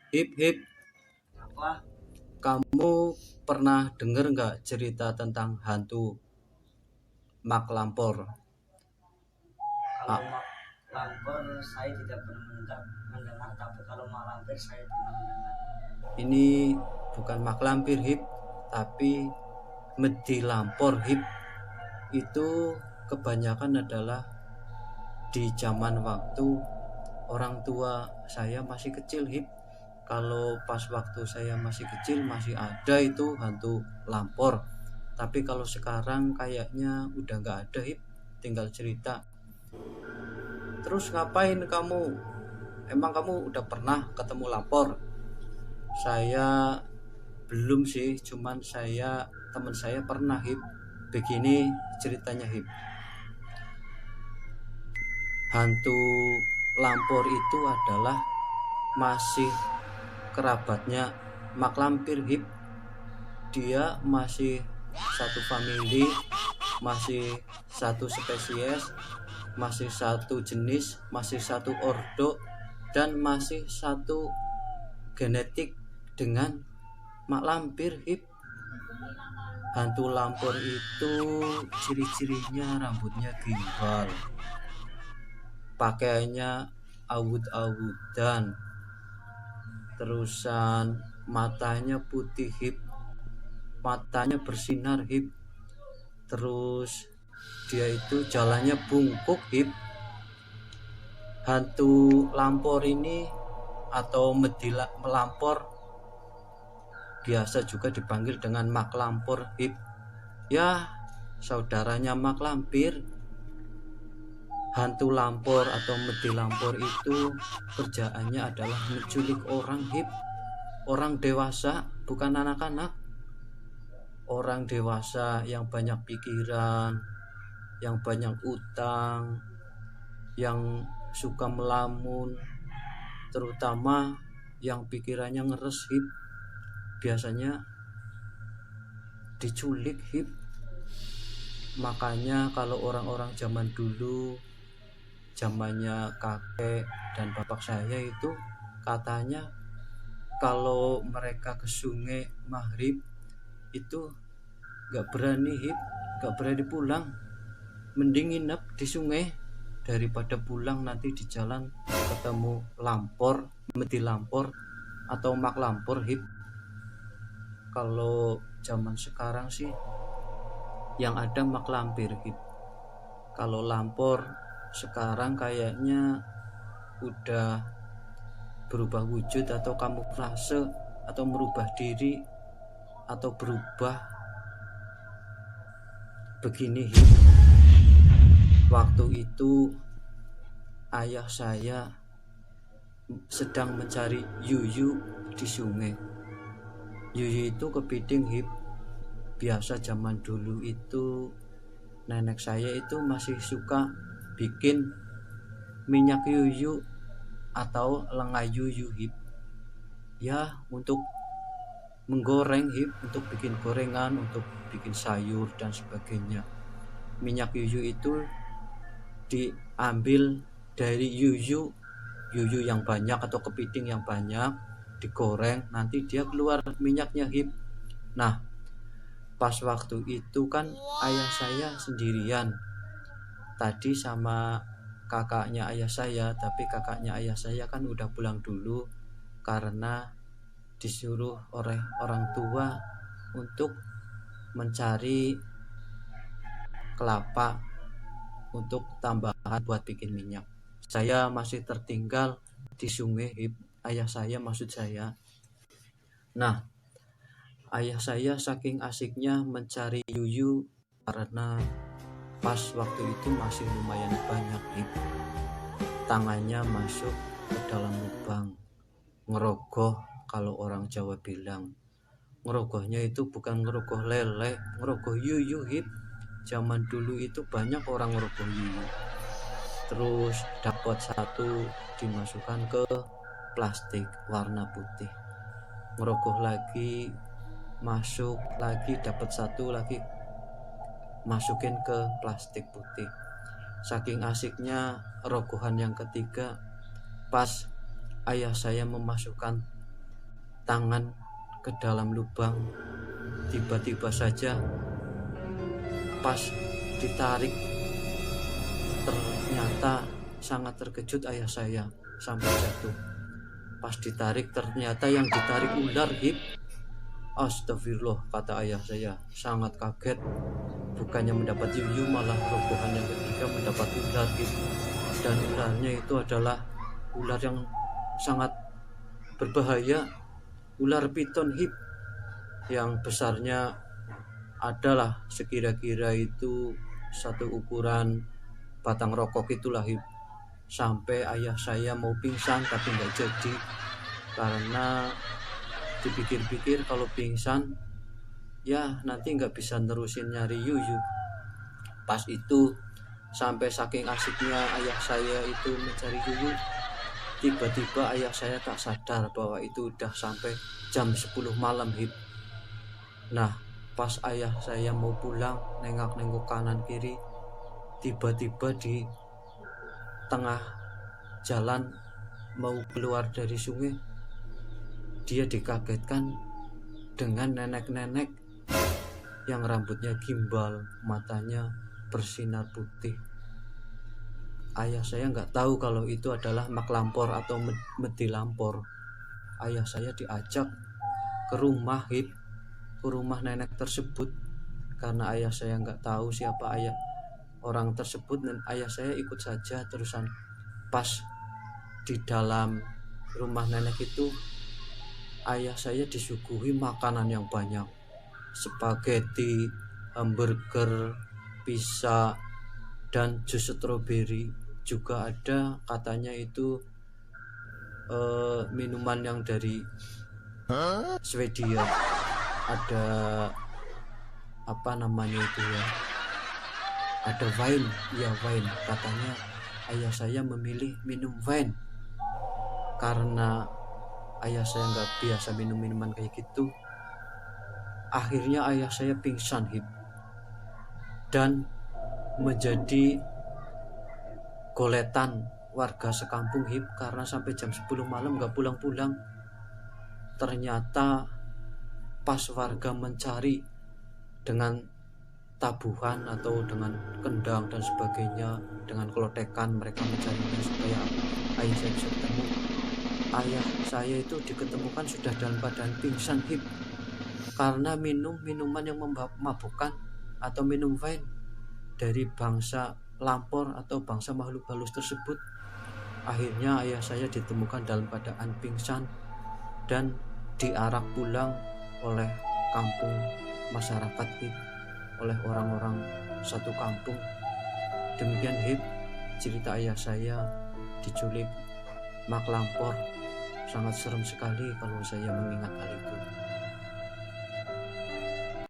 Hip hip, Apa? kamu pernah denger nggak cerita tentang hantu Mak Lampor? Kalau Ah, lampor saya tidak pernah mendengar, tapi kalau malampir saya pernah mendengar. ini bukan Mak Lampir hip, tapi Medi Lampor hip. Itu kebanyakan adalah di zaman waktu orang tua saya masih kecil hip. Kalau pas waktu saya masih kecil masih ada itu hantu Lampor. Tapi kalau sekarang kayaknya udah nggak ada hip, tinggal cerita. Terus ngapain kamu? Emang kamu udah pernah ketemu Lampor? Saya belum sih, cuman teman saya pernah hip. Begini ceritanya hip. Hantu Lampor itu adalah masih kerabatnya Mak Lampir hip. Dia masih satu family, masih satu spesies, masih satu jenis, masih satu ordo, dan masih satu genetik dengan Mak Lampir hip. Hantu Lampor itu ciri-cirinya rambutnya gimbal, pakaiannya awut-awutan, terusan matanya putih hip, matanya bersinar hip, terus dia itu jalannya bungkuk hip. Hantu Lampor ini atau Medila Melampor biasa juga dipanggil dengan Mak Lampor hip, ya saudaranya Mak Lampir. Hantu Lampor atau Medi Lampor itu kerjaannya adalah menculik orang hip, orang dewasa, bukan anak-anak. Orang dewasa yang banyak pikiran, yang banyak utang, yang suka melamun, terutama yang pikirannya ngeres hip, biasanya diculik hip. Makanya kalau orang-orang zaman dulu, zamannya kakek dan bapak saya itu, katanya kalau mereka ke sungai maghrib itu gak berani hip, gak berani pulang, mending nginep di sungai daripada pulang nanti di jalan ketemu Lampor, Medi Lampor atau Mak Lampor hip. Kalau zaman sekarang sih yang ada Mak Lampir hip. Kalau Lampor sekarang kayaknya udah berubah wujud atau kamuflase atau merubah diri atau berubah begini hip. Waktu itu ayah saya sedang mencari yuyu di sungai. Yuyu itu kepiting hip. Biasa zaman dulu itu nenek saya itu masih suka bikin minyak yuyu atau lenga yuyu hip, ya untuk menggoreng hip, untuk bikin gorengan, untuk bikin sayur dan sebagainya. Minyak yuyu itu diambil dari yuyu yang banyak atau kepiting yang banyak, digoreng, nanti dia keluar minyaknya hip. Nah, pas waktu itu kan ayah saya sendirian tadi sama kakaknya ayah saya, tapi kakaknya ayah saya kan udah pulang dulu karena disuruh oleh orang tua untuk mencari kelapa untuk tambahan buat bikin minyak. Saya masih tertinggal di sungai hip, ayah saya maksud saya. Nah, ayah saya saking asiknya mencari yuyu karena pas waktu itu masih lumayan banyak hip. Tangannya masuk ke dalam lubang, ngerogoh, kalau orang Jawa bilang. Ngerogohnya itu bukan ngerogoh lele, ngerogoh yuyu hip. Zaman dulu itu banyak orang ngerogoh yuyu. Terus dapat satu dimasukkan ke plastik warna putih, ngerogoh lagi, masuk lagi, dapat satu lagi, masukin ke plastik putih. Saking asiknya rogohan yang ketiga, pas ayah saya memasukkan tangan ke dalam lubang. Tiba-tiba saja pas ditarik, ternyata sangat terkejut ayah saya sampai jatuh. Pas ditarik ternyata yang ditarik ular, Hib. Astagfirullah, kata ayah saya, sangat kaget. Bukannya mendapat yuyu, malah robohan yang ketiga mendapat ular, Hib. Dan ularnya itu adalah ular yang sangat berbahaya, ular piton, Hib, yang besarnya adalah sekira-kira itu satu ukuran batang rokok itulah, Hib. Sampai ayah saya mau pingsan tapi nggak jadi, karena dipikir-pikir kalau pingsan ya nanti nggak bisa nerusin nyari yuyu. Pas itu sampai saking asiknya ayah saya itu mencari yuyu, tiba-tiba ayah saya tak sadar bahwa itu udah sampai jam 10 malam, Hib. Nah, pas ayah saya mau pulang, nengok-nengok kanan kiri, tiba-tiba di tengah jalan mau keluar dari sungai, dia dikagetkan dengan nenek-nenek yang rambutnya gimbal, matanya bersinar putih. Ayah saya nggak tahu kalau itu adalah mak lampor atau medi lampor. Ayah saya diajak ke rumah, Hib, ke rumah nenek tersebut. Karena ayah saya nggak tahu siapa ayah orang tersebut, dan ayah saya ikut saja. Terusan pas di dalam rumah nenek itu, ayah saya disuguhi makanan yang banyak, spaghetti, hamburger, pizza, dan jus stroberi. Juga ada katanya itu minuman yang dari Swedia, ada apa namanya itu ya, ada wine, ya wine. Katanya ayah saya memilih minum wine karena ayah saya nggak biasa minum minuman kayak gitu. Akhirnya ayah saya pingsan, Hib, dan menjadi goletan warga sekampung, Hib, karena sampai jam 10 malam nggak pulang-pulang. Ternyata pas warga mencari dengan tabuhan atau dengan kendang dan sebagainya, dengan klotekan, mereka mencarinya supaya ayah saya bisa ketemu. Ayah saya itu diketemukan sudah dalam keadaan pingsan, Hib, karena minum minuman yang memabukkan atau minum wine dari bangsa lampor atau bangsa makhluk halus tersebut. Akhirnya ayah saya ditemukan dalam keadaan pingsan dan diarak pulang oleh kampung masyarakat, Hib, oleh orang-orang satu kampung. Demikian, Hib, cerita ayah saya diculik mak lampor. Sangat serem sekali kalau saya mengingat hal itu.